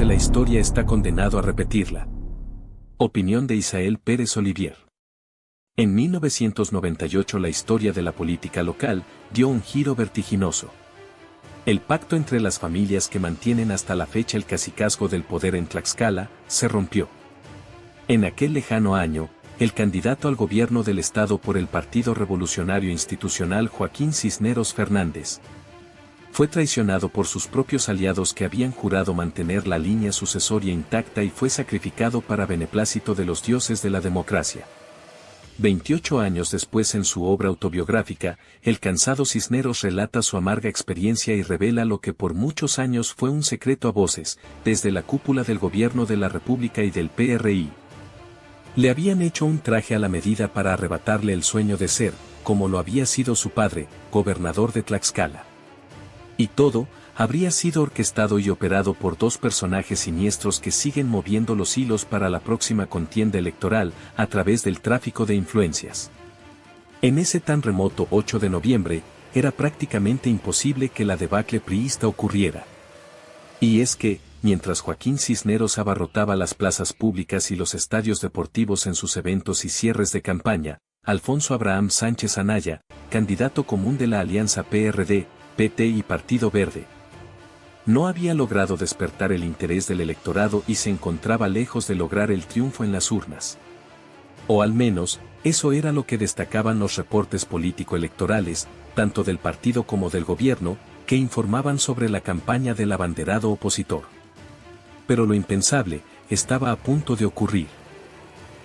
la historia está condenado a repetirla. Opinión de Isael Pérez Olivier. En 1998 la historia de la política local dio un giro vertiginoso. El pacto entre las familias que mantienen hasta la fecha el cacicazgo del poder en Tlaxcala se rompió. En aquel lejano año, el candidato al gobierno del estado por el Partido Revolucionario Institucional Joaquín Cisneros Fernández fue traicionado por sus propios aliados que habían jurado mantener la línea sucesoria intacta y fue sacrificado para beneplácito de los dioses de la democracia. 28 años después, en su obra autobiográfica, el cansado Cisneros relata su amarga experiencia y revela lo que por muchos años fue un secreto a voces, desde la cúpula del gobierno de la República y del PRI. Le habían hecho un traje a la medida para arrebatarle el sueño de ser, como lo había sido su padre, gobernador de Tlaxcala. Y todo habría sido orquestado y operado por dos personajes siniestros que siguen moviendo los hilos para la próxima contienda electoral a través del tráfico de influencias. En ese tan remoto 8 de noviembre, era prácticamente imposible que la debacle priista ocurriera. Y es que, mientras Joaquín Cisneros abarrotaba las plazas públicas y los estadios deportivos en sus eventos y cierres de campaña, Alfonso Abraham Sánchez Anaya, candidato común de la alianza PRD, PT y Partido Verde, no había logrado despertar el interés del electorado y se encontraba lejos de lograr el triunfo en las urnas. O al menos, eso era lo que destacaban los reportes político-electorales, tanto del partido como del gobierno, que informaban sobre la campaña del abanderado opositor. Pero lo impensable estaba a punto de ocurrir.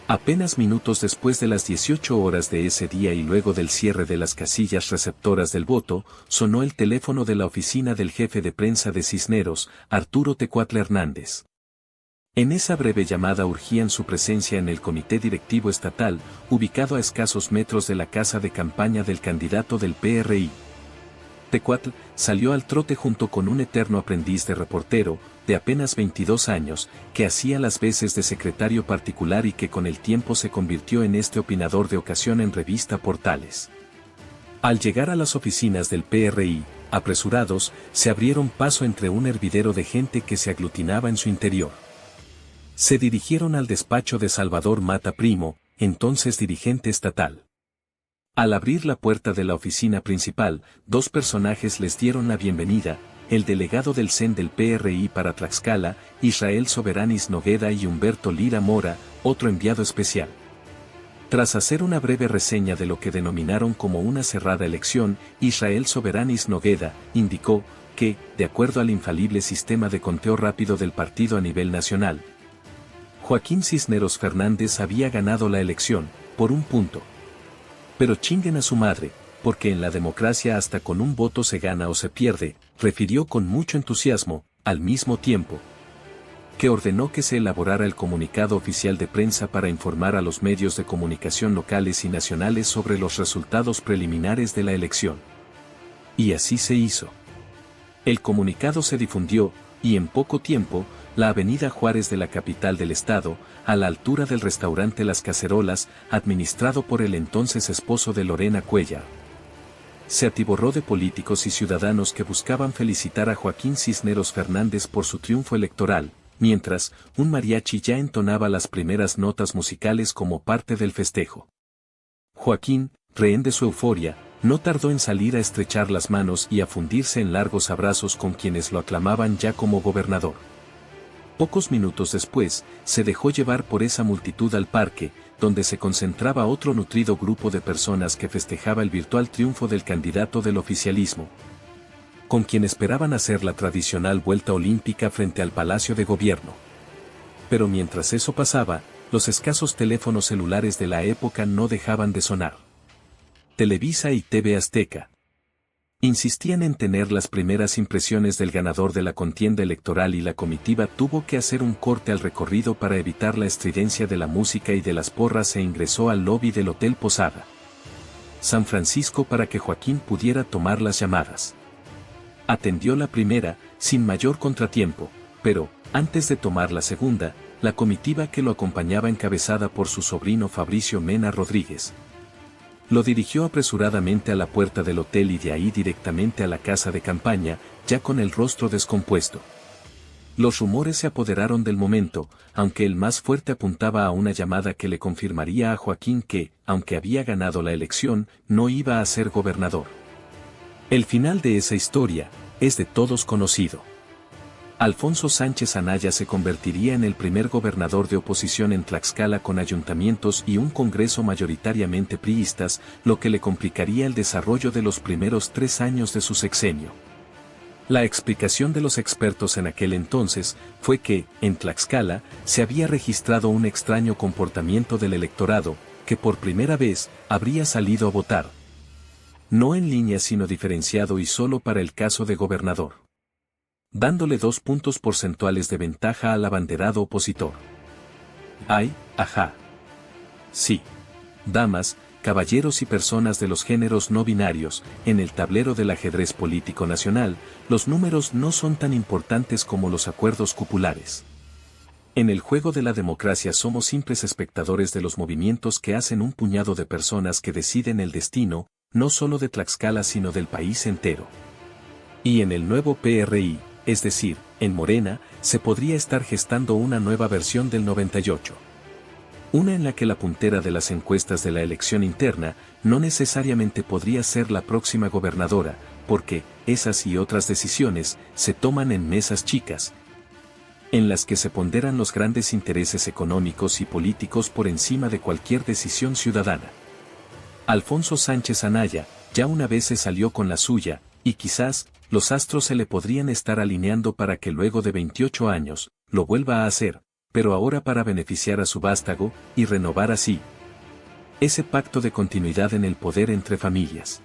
Apenas minutos después de las 18 horas de ese día y luego del cierre de las casillas receptoras del voto, sonó el teléfono de la oficina del jefe de prensa de Cisneros, Arturo Tecuatla Hernández. En esa breve llamada urgían su presencia en el comité directivo estatal, ubicado a escasos metros de la casa de campaña del candidato del PRI. Tecuatla salió al trote junto con un eterno aprendiz de reportero, de apenas 22 años, que hacía las veces de secretario particular y que con el tiempo se convirtió en este opinador de ocasión en revista Portales. Al llegar a las oficinas del PRI, apresurados, se abrieron paso entre un hervidero de gente que se aglutinaba en su interior. Se dirigieron al despacho de Salvador Mata Primo, entonces dirigente estatal. Al abrir la puerta de la oficina principal, dos personajes les dieron la bienvenida, el delegado del CEN del PRI para Tlaxcala, Israel Soberanis Nogueda y Humberto Lira Mora, otro enviado especial. Tras hacer una breve reseña de lo que denominaron como una cerrada elección, Israel Soberanis Nogueda indicó que, de acuerdo al infalible sistema de conteo rápido del partido a nivel nacional, Joaquín Cisneros Fernández había ganado la elección, por un punto. Pero chinguen a su madre, porque en la democracia hasta con un voto se gana o se pierde, refirió con mucho entusiasmo, al mismo tiempo que ordenó que se elaborara el comunicado oficial de prensa para informar a los medios de comunicación locales y nacionales sobre los resultados preliminares de la elección. Y así se hizo. El comunicado se difundió, y en poco tiempo, la avenida Juárez de la capital del estado, a la altura del restaurante Las Cacerolas, administrado por el entonces esposo de Lorena Cuellar, se atiborró de políticos y ciudadanos que buscaban felicitar a Joaquín Cisneros Fernández por su triunfo electoral, mientras un mariachi ya entonaba las primeras notas musicales como parte del festejo. Joaquín, rehén de su euforia, no tardó en salir a estrechar las manos y a fundirse en largos abrazos con quienes lo aclamaban ya como gobernador. Pocos minutos después, se dejó llevar por esa multitud al parque, donde se concentraba otro nutrido grupo de personas que festejaba el virtual triunfo del candidato del oficialismo, con quien esperaban hacer la tradicional vuelta olímpica frente al Palacio de Gobierno. Pero mientras eso pasaba, los escasos teléfonos celulares de la época no dejaban de sonar. Televisa y TV Azteca insistían en tener las primeras impresiones del ganador de la contienda electoral y la comitiva tuvo que hacer un corte al recorrido para evitar la estridencia de la música y de las porras e ingresó al lobby del Hotel Posada San Francisco para que Joaquín pudiera tomar las llamadas. Atendió la primera, sin mayor contratiempo, pero, antes de tomar la segunda, la comitiva que lo acompañaba encabezada por su sobrino Fabricio Mena Rodríguez, lo dirigió apresuradamente a la puerta del hotel y de ahí directamente a la casa de campaña, ya con el rostro descompuesto. Los rumores se apoderaron del momento, aunque el más fuerte apuntaba a una llamada que le confirmaría a Joaquín que, aunque había ganado la elección, no iba a ser gobernador. El final de esa historia es de todos conocido. Alfonso Sánchez Anaya se convertiría en el primer gobernador de oposición en Tlaxcala con ayuntamientos y un congreso mayoritariamente priistas, lo que le complicaría el desarrollo de los primeros 3 años de su sexenio. La explicación de los expertos en aquel entonces fue que, en Tlaxcala, se había registrado un extraño comportamiento del electorado, que por primera vez habría salido a votar. No en línea sino diferenciado y solo para el caso de gobernador, dándole 2 puntos porcentuales de ventaja al abanderado opositor. ¡Ay, ajá! Sí. Damas, caballeros y personas de los géneros no binarios, en el tablero del ajedrez político nacional, los números no son tan importantes como los acuerdos cupulares. En el juego de la democracia somos simples espectadores de los movimientos que hacen un puñado de personas que deciden el destino, no solo de Tlaxcala sino del país entero. Y en el nuevo PRI, es decir, en Morena, se podría estar gestando una nueva versión del 98. Una en la que la puntera de las encuestas de la elección interna no necesariamente podría ser la próxima gobernadora, porque esas y otras decisiones se toman en mesas chicas, en las que se ponderan los grandes intereses económicos y políticos por encima de cualquier decisión ciudadana. Alfonso Sánchez Anaya ya una vez se salió con la suya, y quizás los astros se le podrían estar alineando para que luego de 28 años lo vuelva a hacer, pero ahora para beneficiar a su vástago y renovar así ese pacto de continuidad en el poder entre familias.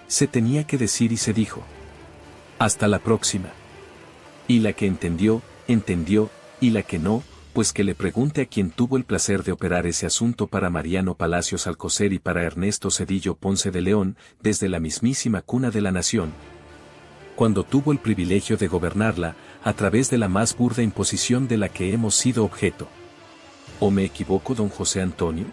Se tenía que decir y se dijo. Hasta la próxima. Y la que entendió, entendió, y la que no, pues que le pregunte a quien tuvo el placer de operar ese asunto para Mariano Palacios Alcocer y para Ernesto Zedillo Ponce de León, desde la mismísima cuna de la nación, cuando tuvo el privilegio de gobernarla, a través de la más burda imposición de la que hemos sido objeto. ¿O me equivoco, don José Antonio?